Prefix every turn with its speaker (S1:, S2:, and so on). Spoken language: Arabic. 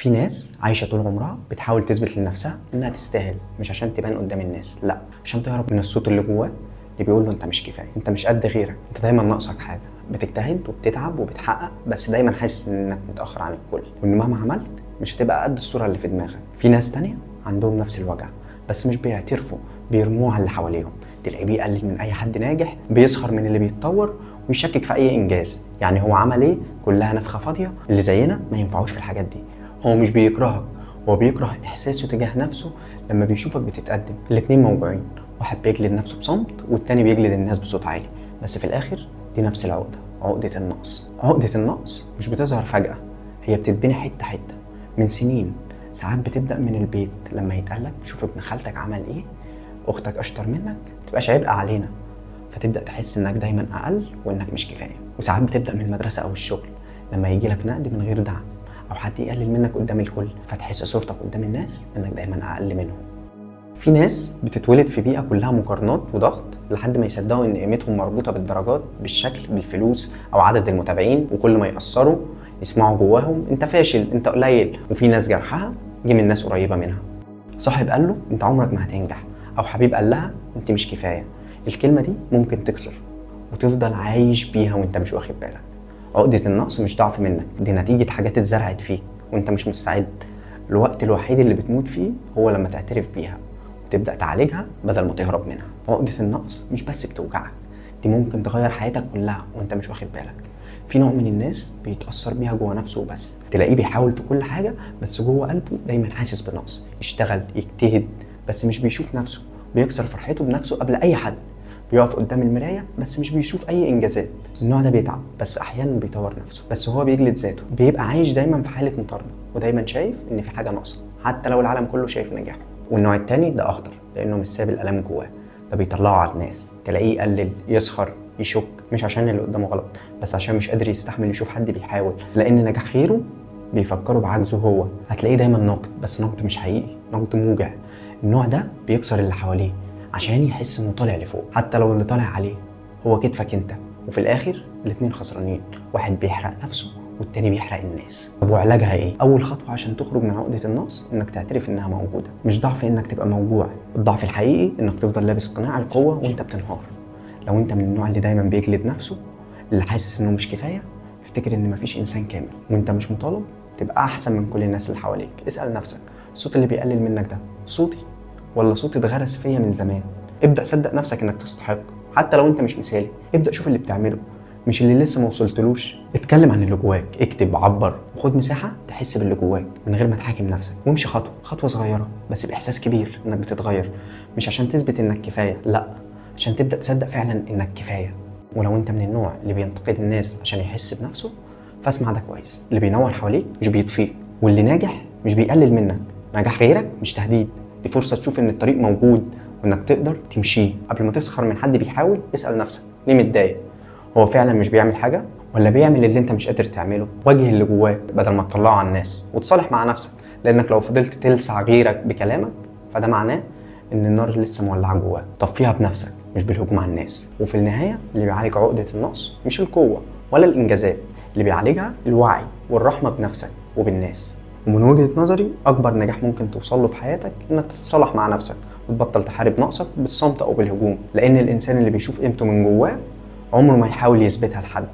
S1: في ناس عايشه طول عمرها بتحاول تثبت لنفسها انها تستاهل، مش عشان تبان قدام الناس، لا، عشان تهرب من الصوت اللي جواه اللي بيقول له انت مش كفايه، انت مش قد غيرك، انت دايما ناقصك حاجه. بتجتهد وبتتعب وبتحقق، بس دايما حاسس انك متاخر عن الكل، وان مهما عملت مش هتبقى قد الصوره اللي في دماغك. في ناس تانية عندهم نفس الوجع بس مش بيعترفوا، بيرموه على اللي حواليهم. تلاقيه بيقلل من اي حد ناجح، بيسخر من اللي بيتطور، ويشكك في اي انجاز. يعني هو عمل ايه؟ كلها نفخه فاضيه، اللي زينا ما ينفعوش في الحاجات دي. هو مش بيكرهك، هو بيكره احساسه تجاه نفسه لما بيشوفك بتتقدم. الاتنين موجوعين، واحد بيجلد نفسه بصمت والتاني بيجلد الناس بصوت عالي، بس في الاخر دي نفس العقده، عقده النقص. عقده النقص مش بتظهر فجاه، هي بتتبني حته حته من سنين. ساعات بتبدا من البيت، لما يتقالك شوف ابن خالتك عمل ايه، اختك اشطر منك، متبقاش عبء علينا، فتبدا تحس انك دايما اقل وانك مش كفايه. وساعات بتبدا من المدرسه او الشغل، لما يجيلك نقد من غير دعم، او حد يقلل منك قدام الكل، فتحس صورتك قدام الناس انك دايما اقل منهم. في ناس بتتولد في بيئه كلها مقارنات وضغط، لحد ما يصدقوا ان قيمتهم مربوطه بالدرجات، بالشكل، بالفلوس، او عدد المتابعين، وكل ما يأثروا يسمعوا جواهم انت فاشل، انت قليل. وفي ناس جرحها جه من ناس قريبه منها، صاحب قال له انت عمرك ما هتنجح، او حبيب قال لها انت مش كفايه. الكلمه دي ممكن تكسر وتفضل عايش بيها وانت مش واخد بالك. عقده النقص مش ضعف منك، دي نتيجه حاجات اتزرعت فيك وانت مش مستعد. الوقت الوحيد اللي بتموت فيه هو لما تعترف بيها وتبدا تعالجها بدل ما تهرب منها. عقده النقص مش بس بتوجعك، دي ممكن تغير حياتك كلها وانت مش واخد بالك. في نوع من الناس بيتأثر بيها جوه نفسه وبس، تلاقيه بيحاول في كل حاجة بس جوه قلبه دايما حاسس بنقص، يشتغل يجتهد بس مش بيشوف نفسه، بيكسر فرحته بنفسه قبل أي حد، بيقف قدام المراية بس مش بيشوف أي إنجازات. النوع ده بيتعب بس أحيانا بيطور نفسه، بس هو بيجلد ذاته، بيبقى عايش دايما في حالة مقارنة ودايما شايف إن في حاجة ناقصة حتى لو العالم كله شايف نجاحه. والنوع التاني ده أخطر، لأنه مش ساب الألم جواه، ده بيطلعه على الناس. تلاقيه يقلل، يسخر، يشك، مش عشان اللي قدامه غلط، بس عشان مش قادر يستحمل يشوف حد بيحاول، لان نجاح غيره بيفكروا بعجزه هو. هتلاقيه دايما ناقد، بس نقد مش حقيقي، نقد موجع. النوع ده بيكسر اللي حواليه عشان يحس انه طالع لفوق، حتى لو اللي طالع عليه هو كتفك انت. وفي الاخر الاتنين خسرانين، واحد بيحرق نفسه والتاني بيحرق الناس. طب وعلاجها ايه؟ اول خطوه عشان تخرج من عقده النقص انك تعترف انها موجوده. مش ضعف انك تبقى موجوع، الضعف الحقيقي انك تفضل لابس قناع القوه وانت بتنهار. لو انت من النوع اللي دايما بيجلد نفسه، اللي حاسس انه مش كفايه، افتكر ان مفيش انسان كامل وانت مش مطالب تبقى احسن من كل الناس اللي حواليك. اسال نفسك، الصوت اللي بيقلل منك ده صوتي ولا صوت اتغرس فيا من زمان؟ ابدا صدق نفسك انك تستحق، حتى لو انت مش مثالي. ابدا شوف اللي بتعمله مش اللي لسه ما وصلتلوش. اتكلم عن اللي جواك، اكتب، عبر، وخد مساحه تحس باللي جواك من غير ما تحاكم نفسك. وامشي خطوه خطوه صغيره بس باحساس كبير انك بتتغير، مش عشان تثبت انك كفايه، لا، عشان تبدأ تصدق فعلا انك كفاية. ولو انت من النوع اللي بينتقد الناس عشان يحس بنفسه، فاسمع ده كويس، اللي بينور حواليك مش بيطفيك، واللي ناجح مش بيقلل منك. نجاح غيرك مش تهديد، دي فرصة تشوف ان الطريق موجود وانك تقدر تمشيه. قبل ما تسخر من حد بيحاول، اسأل نفسك ليه متضايق؟ هو فعلا مش بيعمل حاجة ولا بيعمل اللي انت مش قادر تعمله؟ واجه اللي جواك بدل ما تطلعه على الناس، وتصالح مع نفسك، لانك لو فضلت تلسع غيرك بكلامك فده معناه ان النار لسه مولعه جواك. طفيها بنفسك مش بالهجوم على الناس. وفي النهايه اللي بيعالج عقده النقص مش القوه ولا الانجازات، اللي بيعالجها الوعي والرحمه بنفسك وبالناس. ومن وجهه نظري اكبر نجاح ممكن توصل له في حياتك انك تتصالح مع نفسك وتبطل تحارب نقصك بالصمت او بالهجوم، لان الانسان اللي بيشوف قيمته من جواه عمره ما يحاول يثبتها لحد.